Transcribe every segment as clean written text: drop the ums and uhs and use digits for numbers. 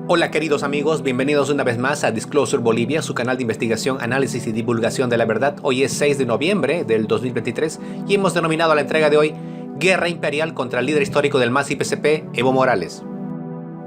Hola queridos amigos, bienvenidos una vez más a Disclosure Bolivia, su canal de investigación, análisis y divulgación de la verdad. Hoy es 6 de noviembre del 2023 y hemos denominado a la entrega de hoy Guerra Imperial contra el líder histórico del MAS y PCP, Evo Morales.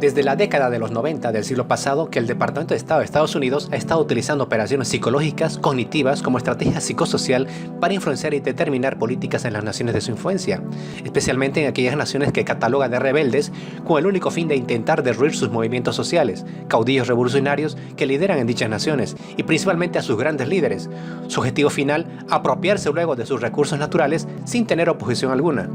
Desde la década de los 90 del siglo pasado que el Departamento de Estado de Estados Unidos ha estado utilizando operaciones psicológicas, cognitivas como estrategia psicosocial para influenciar y determinar políticas en las naciones de su influencia, especialmente en aquellas naciones que cataloga de rebeldes con el único fin de intentar derruir sus movimientos sociales, caudillos revolucionarios que lideran en dichas naciones y principalmente a sus grandes líderes. Su objetivo final, apropiarse luego de sus recursos naturales sin tener oposición alguna.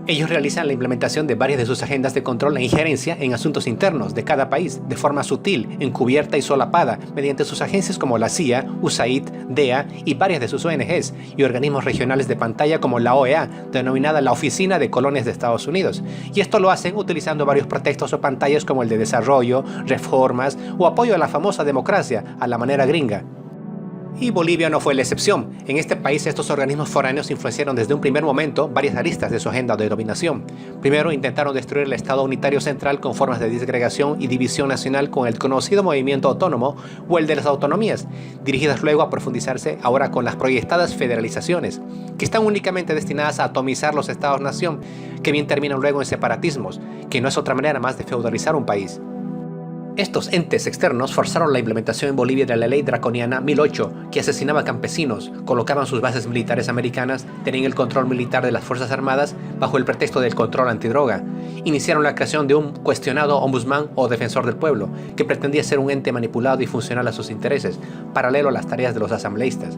Ellos realizan la implementación de varias de sus agendas de control e injerencia en asuntos internos de cada país de forma sutil, encubierta y solapada mediante sus agencias como la CIA, USAID, DEA y varias de sus ONGs y organismos regionales de pantalla como la OEA, denominada la Oficina de Colonias de Estados Unidos. Y esto lo hacen utilizando varios pretextos o pantallas como el de desarrollo, reformas o apoyo a la famosa democracia a la manera gringa. Y Bolivia no fue la excepción. En este país estos organismos foráneos influenciaron desde un primer momento varias aristas de su agenda de dominación. Primero intentaron destruir el Estado unitario central con formas de disgregación y división nacional con el conocido movimiento autónomo o el de las autonomías, dirigidas luego a profundizarse ahora con las proyectadas federalizaciones, que están únicamente destinadas a atomizar los estados-nación, que bien terminan luego en separatismos, que no es otra manera más de feudalizar un país. Estos entes externos forzaron la implementación en Bolivia de la ley draconiana 1008, que asesinaba campesinos, colocaban sus bases militares americanas, tenían el control militar de las Fuerzas Armadas bajo el pretexto del control antidroga. Iniciaron la creación de un cuestionado ombudsman o defensor del pueblo, que pretendía ser un ente manipulado y funcional a sus intereses, paralelo a las tareas de los asambleístas.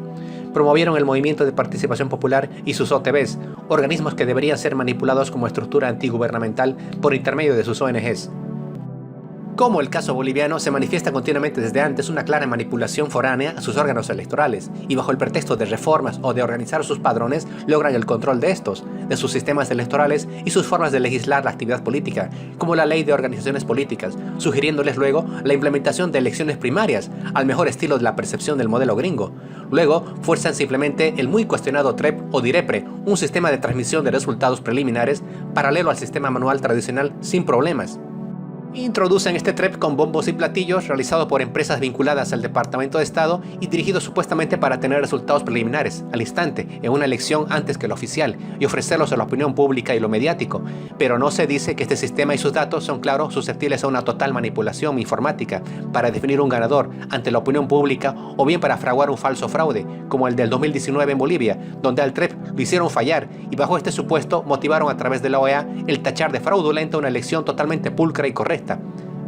Promovieron el movimiento de participación popular y sus OTBs, organismos que deberían ser manipulados como estructura antigubernamental por intermedio de sus ONGs. Como el caso boliviano, se manifiesta continuamente desde antes una clara manipulación foránea a sus órganos electorales y bajo el pretexto de reformas o de organizar sus padrones logran el control de estos, de sus sistemas electorales y sus formas de legislar la actividad política, como la ley de organizaciones políticas, sugiriéndoles luego la implementación de elecciones primarias, al mejor estilo de la percepción del modelo gringo. Luego fuerzan simplemente el muy cuestionado TREP o DIREPRE, un sistema de transmisión de resultados preliminares paralelo al sistema manual tradicional sin problemas. Introducen este TREP con bombos y platillos realizado por empresas vinculadas al Departamento de Estado y dirigidos supuestamente para tener resultados preliminares, al instante, en una elección antes que lo oficial, y ofrecerlos a la opinión pública y lo mediático. Pero no se dice que este sistema y sus datos son, claro, susceptibles a una total manipulación informática para definir un ganador ante la opinión pública o bien para fraguar un falso fraude, como el del 2019 en Bolivia, donde al TREP lo hicieron fallar y bajo este supuesto motivaron a través de la OEA el tachar de fraudulenta una elección totalmente pulcra y correcta.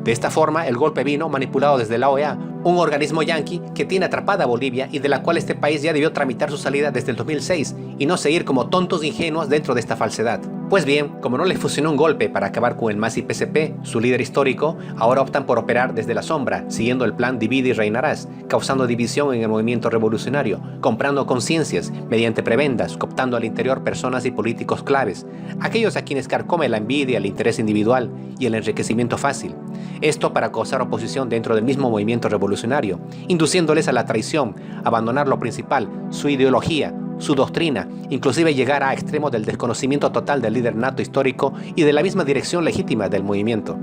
De esta forma, el golpe vino manipulado desde la OEA, un organismo yanqui que tiene atrapada a Bolivia y de la cual este país ya debió tramitar su salida desde el 2006 y no seguir como tontos ingenuos dentro de esta falsedad. Pues bien, como no les funcionó un golpe para acabar con el MAS y PCP, su líder histórico, ahora optan por operar desde la sombra, siguiendo el plan Divide y Reinarás, causando división en el movimiento revolucionario, comprando conciencias mediante prebendas, cooptando al interior personas y políticos claves, aquellos a quienes carcome la envidia, el interés individual y el enriquecimiento fácil. Esto para causar oposición dentro del mismo movimiento revolucionario, induciéndoles a la traición, abandonar lo principal, su ideología, su doctrina, inclusive llegar a extremos del desconocimiento total del líder nato histórico y de la misma dirección legítima del movimiento.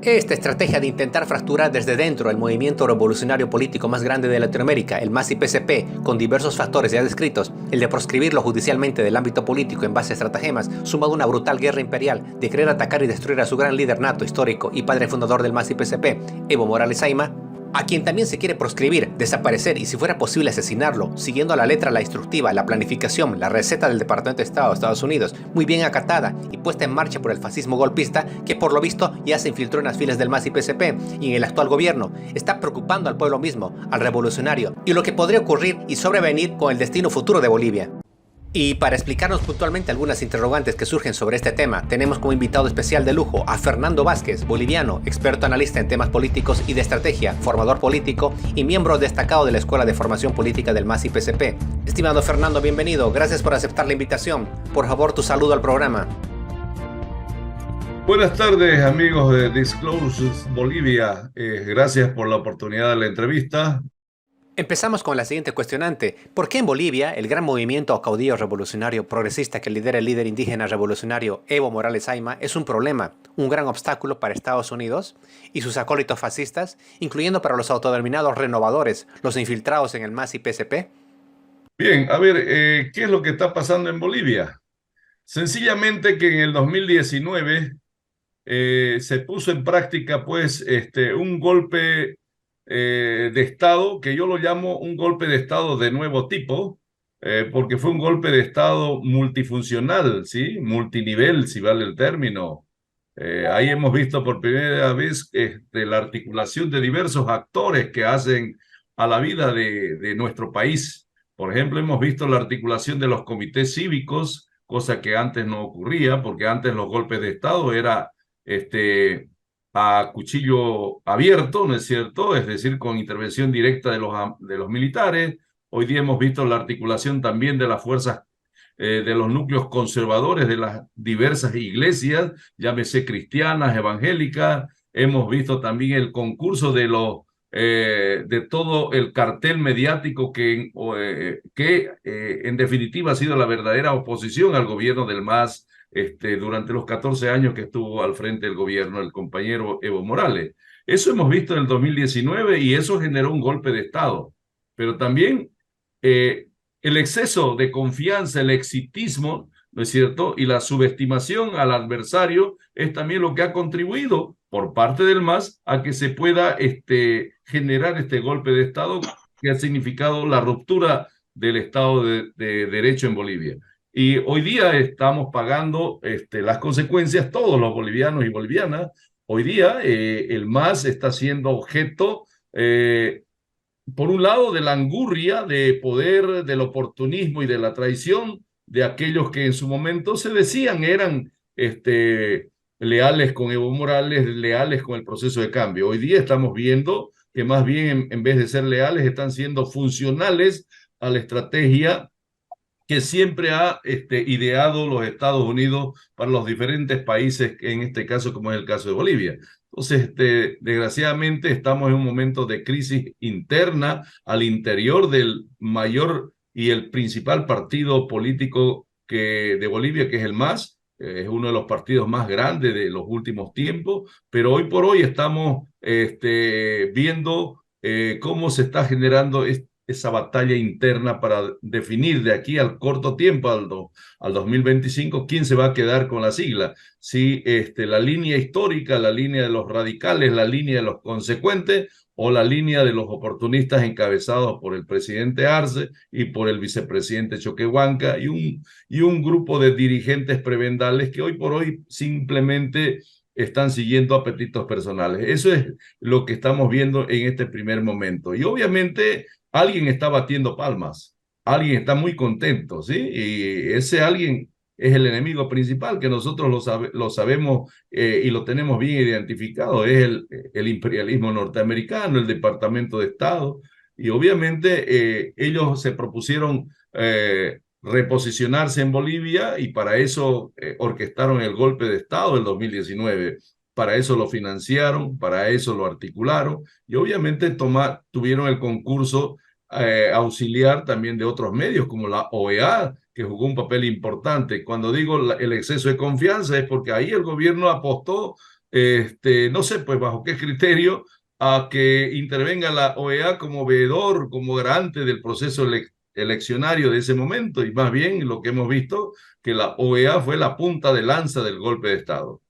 Esta estrategia de intentar fracturar desde dentro el movimiento revolucionario político más grande de Latinoamérica, el MAS y PCP, con diversos factores ya descritos, el de proscribirlo judicialmente del ámbito político en base a estratagemas, sumado a una brutal guerra imperial de querer atacar y destruir a su gran líder nato histórico y padre fundador del MAS y PCP, Evo Morales Ayma, a quien también se quiere proscribir, desaparecer y si fuera posible asesinarlo, siguiendo a la letra la instructiva, la planificación, la receta del Departamento de Estado de Estados Unidos, muy bien acatada y puesta en marcha por el fascismo golpista que por lo visto ya se infiltró en las filas del MAS y PCP y en el actual gobierno, está preocupando al pueblo mismo, al revolucionario y lo que podría ocurrir y sobrevenir con el destino futuro de Bolivia. Y para explicarnos puntualmente algunas interrogantes que surgen sobre este tema, tenemos como invitado especial de lujo a Fernando Vázquez, boliviano, experto analista en temas políticos y de estrategia, formador político y miembro destacado de la Escuela de Formación Política del MAS y PCP. Estimado Fernando, bienvenido. Gracias por aceptar la invitación. Por favor, tu saludo al programa. Buenas tardes, amigos de Disclosure Bolivia. Gracias por la oportunidad de la entrevista. Empezamos con la siguiente cuestionante. ¿Por qué en Bolivia el gran movimiento o caudillo revolucionario progresista que lidera el líder indígena revolucionario Evo Morales Ayma es un problema, un gran obstáculo para Estados Unidos y sus acólitos fascistas, incluyendo para los autodenominados renovadores, los infiltrados en el MAS y PSP? Bien, a ver, ¿qué es lo que está pasando en Bolivia? Sencillamente que en el 2019 se puso en práctica pues un golpe de Estado, que yo lo llamo un golpe de Estado de nuevo tipo, porque fue un golpe de Estado multifuncional, ¿sí? Multinivel, si vale el término. Ahí hemos visto por primera vez la articulación de diversos actores que hacen a la vida de nuestro país. Por ejemplo, hemos visto la articulación de los comités cívicos, cosa que antes no ocurría, porque antes los golpes de Estado era este, a cuchillo abierto, ¿no es cierto? Es decir, con intervención directa de los militares. Hoy día hemos visto la articulación también de las fuerzas, de los núcleos conservadores de las diversas iglesias, llámese cristianas, evangélicas. Hemos visto también el concurso de todo el cartel mediático que en definitiva ha sido la verdadera oposición al gobierno del MAS durante los 14 años que estuvo al frente del gobierno el compañero Evo Morales. Eso hemos visto en el 2019 y eso generó un golpe de Estado. Pero también eh, el exceso de confianza, el exitismo, ¿no es cierto? Y la subestimación al adversario es también lo que ha contribuido por parte del MAS a que se pueda generar este golpe de Estado que ha significado la ruptura del Estado de Derecho en Bolivia. Y hoy día estamos pagando las consecuencias, todos los bolivianos y bolivianas. Hoy día el MAS está siendo objeto por un lado, de la angurria de poder, del oportunismo y de la traición de aquellos que en su momento se decían eran leales con Evo Morales, leales con el proceso de cambio. Hoy día estamos viendo que más bien en vez de ser leales están siendo funcionales a la estrategia que siempre ha ideado los Estados Unidos para los diferentes países, en este caso como es el caso de Bolivia. Entonces, desgraciadamente estamos en un momento de crisis interna al interior del mayor y el principal partido político de Bolivia, que es el MAS. Es uno de los partidos más grandes de los últimos tiempos, pero hoy por hoy estamos viendo cómo se está generando esa batalla interna para definir de aquí al corto tiempo, al 2025, quién se va a quedar con la sigla. Si la línea histórica, la línea de los radicales, la línea de los consecuentes o la línea de los oportunistas encabezados por el presidente Arce y por el vicepresidente Choquehuanca y un grupo de dirigentes prebendales que hoy por hoy simplemente están siguiendo apetitos personales. Eso es lo que estamos viendo en este primer momento. Y obviamente alguien está batiendo palmas, alguien está muy contento, ¿sí? Y ese alguien es el enemigo principal, que nosotros lo sabemos y lo tenemos bien identificado, es el imperialismo norteamericano, el Departamento de Estado, y obviamente ellos se propusieron reposicionarse en Bolivia y para eso orquestaron el golpe de Estado del 2019. Para eso lo financiaron, para eso lo articularon y obviamente tuvieron el concurso auxiliar también de otros medios como la OEA, que jugó un papel importante. Cuando digo el exceso de confianza es porque ahí el gobierno apostó, no sé pues bajo qué criterio, a que intervenga la OEA como veedor, como garante del proceso eleccionario de ese momento y más bien lo que hemos visto, que la OEA fue la punta de lanza del golpe de Estado.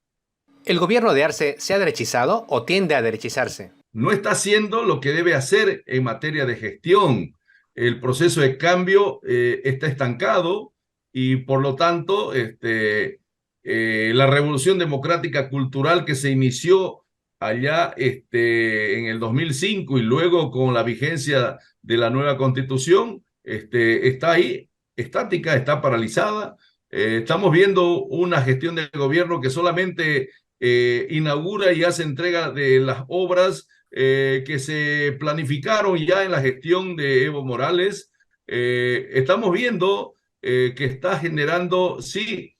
¿El gobierno de Arce se ha derechizado o tiende a derechizarse? No está haciendo lo que debe hacer en materia de gestión. El proceso de cambio está estancado y por lo tanto la revolución democrática cultural que se inició allá en el 2005 y luego con la vigencia de la nueva constitución está ahí, estática, está paralizada. Estamos viendo una gestión del gobierno que solamente inaugura y hace entrega de las obras que se planificaron ya en la gestión de Evo Morales. Estamos viendo que está generando, sí,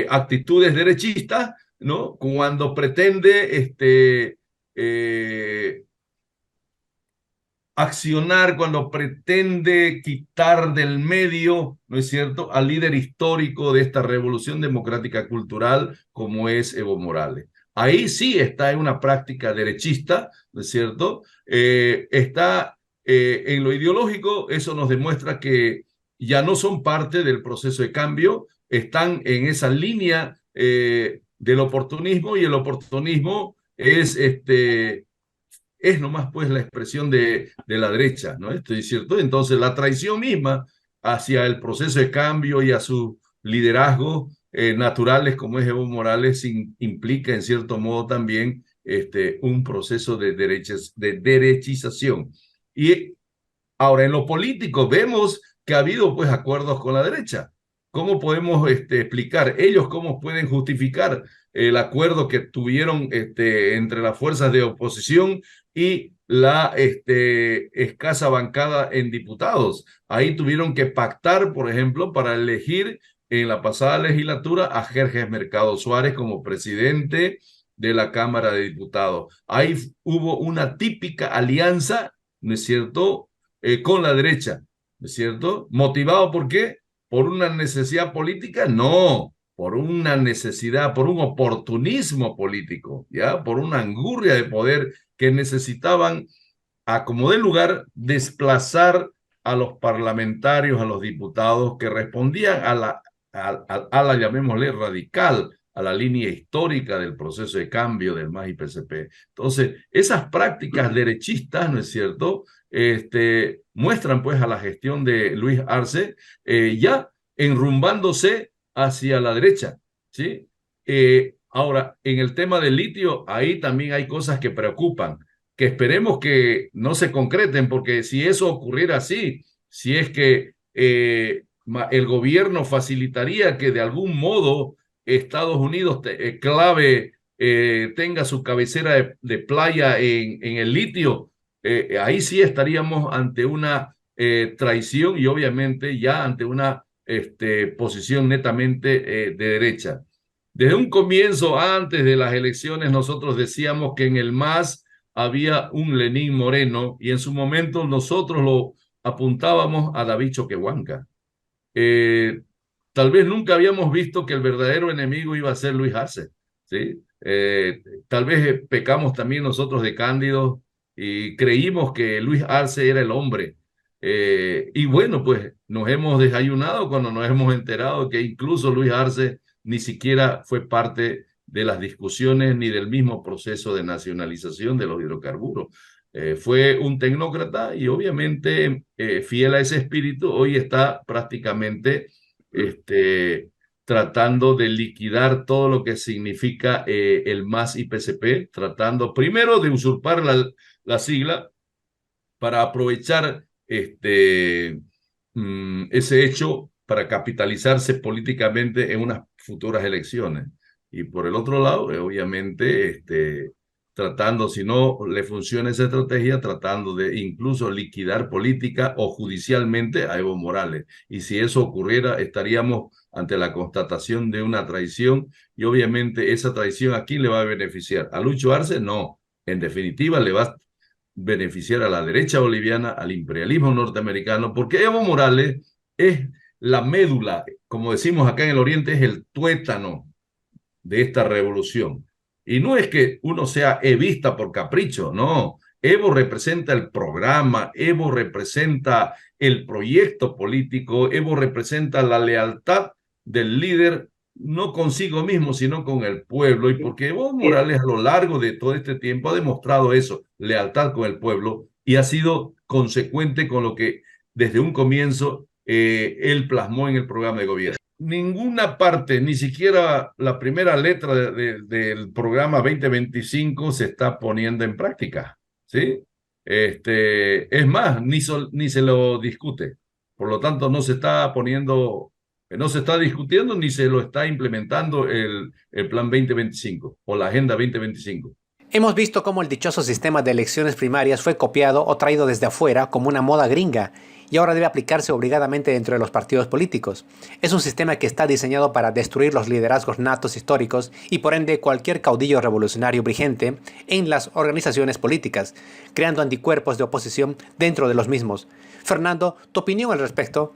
actitudes derechistas, ¿no? Cuando pretende accionar, cuando pretende quitar del medio, ¿no es cierto?, al líder histórico de esta revolución democrática cultural como es Evo Morales. Ahí sí está en una práctica derechista, ¿no es cierto? Está en lo ideológico, eso nos demuestra que ya no son parte del proceso de cambio, están en esa línea del oportunismo, y el oportunismo es nomás pues la expresión de la derecha, ¿no? ¿Es cierto? Entonces la traición misma hacia el proceso de cambio y a su liderazgo naturales como es Evo Morales implica en cierto modo también un proceso de derechización. Y ahora en lo político vemos que ha habido pues acuerdos con la derecha. ¿Cómo podemos explicar ellos cómo pueden justificar el acuerdo que tuvieron entre las fuerzas de oposición y la escasa bancada en diputados? Ahí tuvieron que pactar, por ejemplo, para elegir en la pasada legislatura a Jerjes Mercado Suárez como presidente de la Cámara de Diputados. Ahí hubo una típica alianza, ¿no es cierto?, con la derecha, ¿no es cierto? ¿Motivado por qué? ¿Por una necesidad política? No, por una necesidad, por un oportunismo político, ¿ya? Por una angurria de poder que necesitaban, a como de lugar, desplazar a los parlamentarios, a los diputados que respondían a la llamémosle, radical, a la línea histórica del proceso de cambio del MAS y PCP. Entonces, esas prácticas derechistas, ¿no es cierto?, muestran pues a la gestión de Luis Arce ya enrumbándose hacia la derecha, ¿sí? Ahora, en el tema del litio, ahí también hay cosas que preocupan, que esperemos que no se concreten, porque si eso ocurriera así, si es que el gobierno facilitaría que de algún modo Estados Unidos tenga su cabecera de playa en el litio, ahí sí estaríamos ante una traición y obviamente ya ante una posición netamente de derecha. Desde un comienzo, antes de las elecciones, nosotros decíamos que en el MAS había un Lenín Moreno y en su momento nosotros lo apuntábamos a David Choquehuanca. Tal vez nunca habíamos visto que el verdadero enemigo iba a ser Luis Arce, ¿sí? Tal vez pecamos también nosotros de cándidos y creímos que Luis Arce era el hombre. Y bueno, pues nos hemos desayunado cuando nos hemos enterado que incluso Luis Arce ni siquiera fue parte de las discusiones ni del mismo proceso de nacionalización de los hidrocarburos. Fue un tecnócrata y obviamente fiel a ese espíritu, hoy está prácticamente tratando de liquidar todo lo que significa el MAS y PCP, tratando primero de usurpar la sigla para aprovechar ese hecho para capitalizarse políticamente en unas futuras elecciones. Y por el otro lado, obviamente, tratando, si no le funciona esa estrategia, tratando de incluso liquidar política o judicialmente a Evo Morales. Y si eso ocurriera, estaríamos ante la constatación de una traición y obviamente esa traición ¿a quién le va a beneficiar? ¿A Lucho Arce? No. En definitiva, le va a beneficiar a la derecha boliviana, al imperialismo norteamericano, porque Evo Morales es la médula, como decimos acá en el Oriente, es el tuétano de esta revolución. Y no es que uno sea evista por capricho, no. Evo representa el programa, Evo representa el proyecto político, Evo representa la lealtad del líder, no consigo mismo, sino con el pueblo. Y porque Evo Morales a lo largo de todo este tiempo ha demostrado eso, lealtad con el pueblo, y ha sido consecuente con lo que desde un comienzo él plasmó en el programa de gobierno. Ninguna parte, ni siquiera la primera letra del programa 2025 se está poniendo en práctica, ¿sí? Es más, ni se lo discute. Por lo tanto, no se está poniendo, no se está discutiendo ni se lo está implementando el Plan 2025 o la Agenda 2025. Hemos visto cómo el dichoso sistema de elecciones primarias fue copiado o traído desde afuera como una moda gringa y ahora debe aplicarse obligadamente dentro de los partidos políticos. Es un sistema que está diseñado para destruir los liderazgos natos históricos y por ende cualquier caudillo revolucionario vigente en las organizaciones políticas, creando anticuerpos de oposición dentro de los mismos. Fernando, ¿tu opinión al respecto?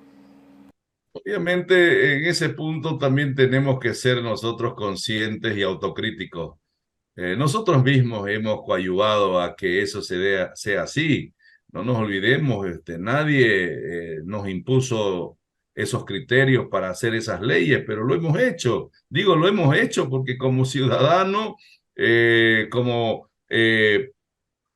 Obviamente, en ese punto también tenemos que ser nosotros conscientes y autocríticos. Nosotros mismos hemos coadyuvado a que eso sea así. No nos olvidemos, nadie nos impuso esos criterios para hacer esas leyes, pero lo hemos hecho. Digo, lo hemos hecho porque como ciudadano, como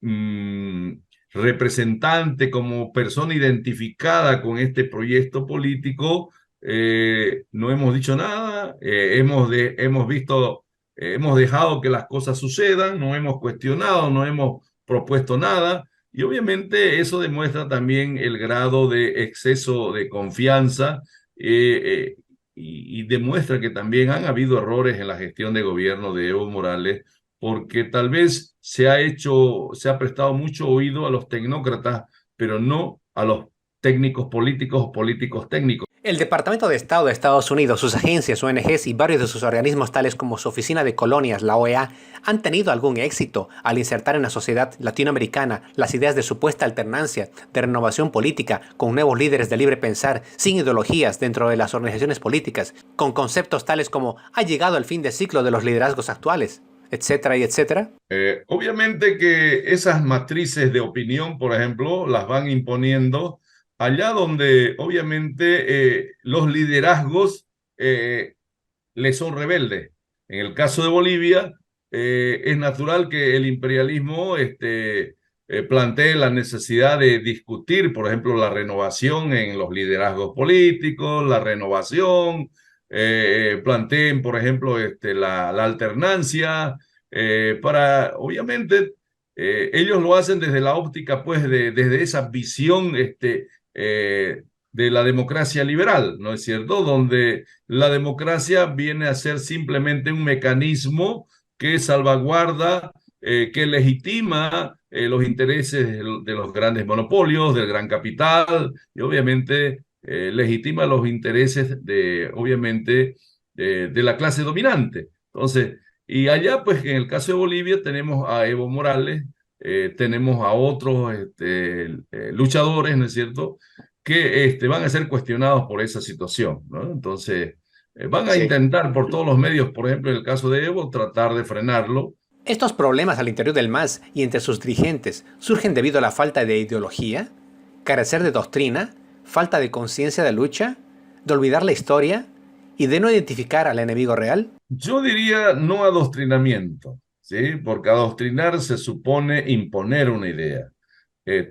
mm, representante, como persona identificada con este proyecto político, no hemos dicho nada, hemos visto, hemos dejado que las cosas sucedan, no hemos cuestionado, no hemos propuesto nada, y obviamente eso demuestra también el grado de exceso de confianza y demuestra que también han habido errores en la gestión de gobierno de Evo Morales porque tal vez se ha prestado mucho oído a los tecnócratas, pero no a los técnicos políticos o políticos técnicos. El Departamento de Estado de Estados Unidos, sus agencias, ONGs y varios de sus organismos tales como su Oficina de Colonias, la OEA, han tenido algún éxito al insertar en la sociedad latinoamericana las ideas de supuesta alternancia, de renovación política, con nuevos líderes de libre pensar, sin ideologías dentro de las organizaciones políticas, con conceptos tales como ha llegado el fin de ciclo de los liderazgos actuales, etcétera y etcétera? Obviamente que esas matrices de opinión, por ejemplo, las van imponiendo allá donde obviamente los liderazgos le son rebeldes. En el caso de Bolivia, es natural que el imperialismo plantee la necesidad de discutir, por ejemplo, la renovación en los liderazgos políticos, la renovación, planteen, por ejemplo, la alternancia, obviamente, ellos lo hacen desde la óptica, pues, desde esa visión, de la democracia liberal, ¿no es cierto? Donde la democracia viene a ser simplemente un mecanismo que salvaguarda, que legitima los intereses de los grandes monopolios, del gran capital, y obviamente legitima los intereses obviamente, de la clase dominante. Entonces, y allá, pues, en el caso de Bolivia tenemos a Evo Morales, tenemos a otros luchadores, ¿no es cierto?, que van a ser cuestionados por esa situación, ¿no? Entonces, van a Sí. intentar por todos los medios, por ejemplo, en el caso de Evo, tratar de frenarlo. Estos problemas al interior del MAS y entre sus dirigentes surgen debido a la falta de ideología, carecer de doctrina, falta de conciencia de lucha, de olvidar la historia y de no identificar al enemigo real. Yo diría no adoctrinamiento, ¿sí? Porque adoctrinar se supone imponer una idea.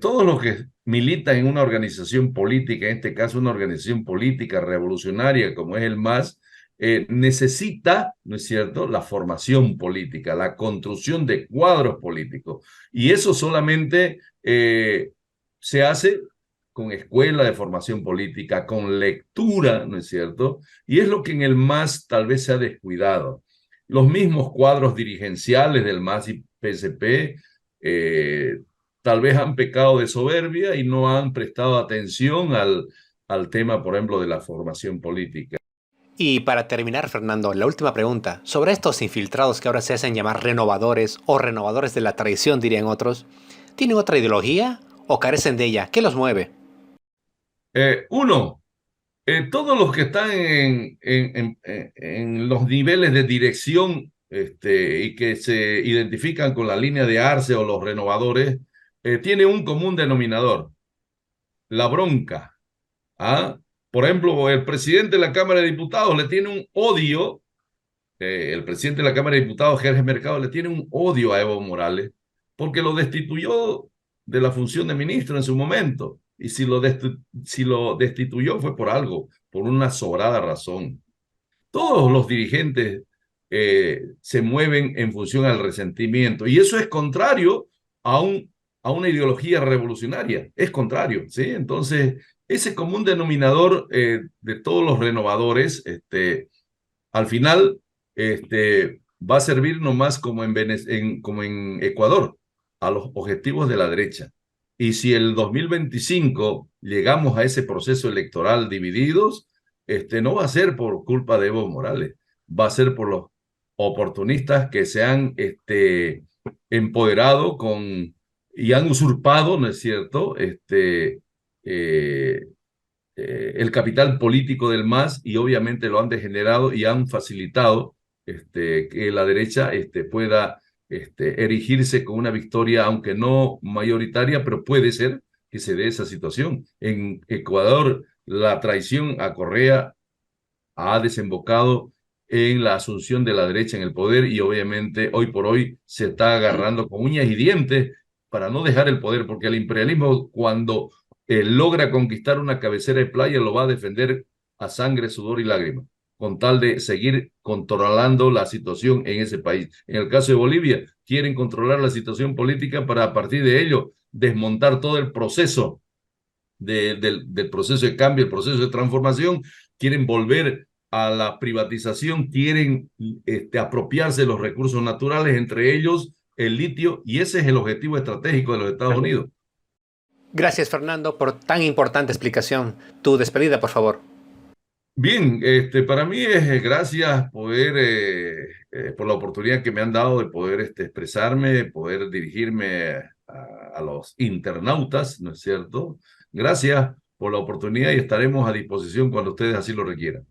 Todos los que militan en una organización política, en este caso una organización política revolucionaria como es el MAS, necesita, ¿no es cierto?, la formación política, la construcción de cuadros políticos. Y eso solamente se hace con escuela de formación política, con lectura, ¿no es cierto? Y es lo que en el MAS tal vez se ha descuidado. Los mismos cuadros dirigenciales del MAS y PSP tal vez han pecado de soberbia y no han prestado atención al tema, por ejemplo, de la formación política. Y para terminar, Fernando, la última pregunta. Sobre estos infiltrados que ahora se hacen llamar renovadores o renovadores de la tradición, dirían otros, ¿tienen otra ideología o carecen de ella? ¿Qué los mueve? Uno, todos los que están en los niveles de dirección y que se identifican con la línea de Arce o los renovadores, tienen un común denominador, la bronca. ¿Ah? Por ejemplo, el presidente de la Cámara de Diputados le tiene un odio, el presidente de la Cámara de Diputados, Jorge Mercado, le tiene un odio a Evo Morales porque lo destituyó de la función de ministro en su momento. Y si lo destituyó fue por algo, por una sobrada razón. Todos los dirigentes se mueven en función al resentimiento y eso es contrario a, a una ideología revolucionaria, es contrario, ¿sí? Entonces, ese común denominador de todos los renovadores, al final, va a servir nomás como como en Ecuador, a los objetivos de la derecha. Y si el 2025 llegamos a ese proceso electoral divididos, no va a ser por culpa de Evo Morales, va a ser por los oportunistas que se han empoderado y han usurpado, ¿no es cierto? Eh, el capital político del MAS y obviamente lo han degenerado y han facilitado que la derecha pueda erigirse con una victoria, aunque no mayoritaria, pero puede ser que se dé esa situación. En Ecuador, la traición a Correa ha desembocado en la asunción de la derecha en el poder y obviamente hoy por hoy se está agarrando con uñas y dientes para no dejar el poder, porque el imperialismo cuando logra conquistar una cabecera de playa lo va a defender a sangre, sudor y lágrimas, con tal de seguir controlando la situación en ese país. En el caso de Bolivia, quieren controlar la situación política para a partir de ello desmontar todo el proceso del proceso de cambio, el proceso de transformación, quieren volver a la privatización, quieren apropiarse de los recursos naturales, entre ellos el litio, y ese es el objetivo estratégico de los Estados Unidos. Gracias, Fernando, por tan importante explicación. Tu despedida, por favor. Bien, para mí es gracias por la oportunidad que me han dado de poder expresarme, poder dirigirme a los internautas, ¿no es cierto? Gracias por la oportunidad y estaremos a disposición cuando ustedes así lo requieran.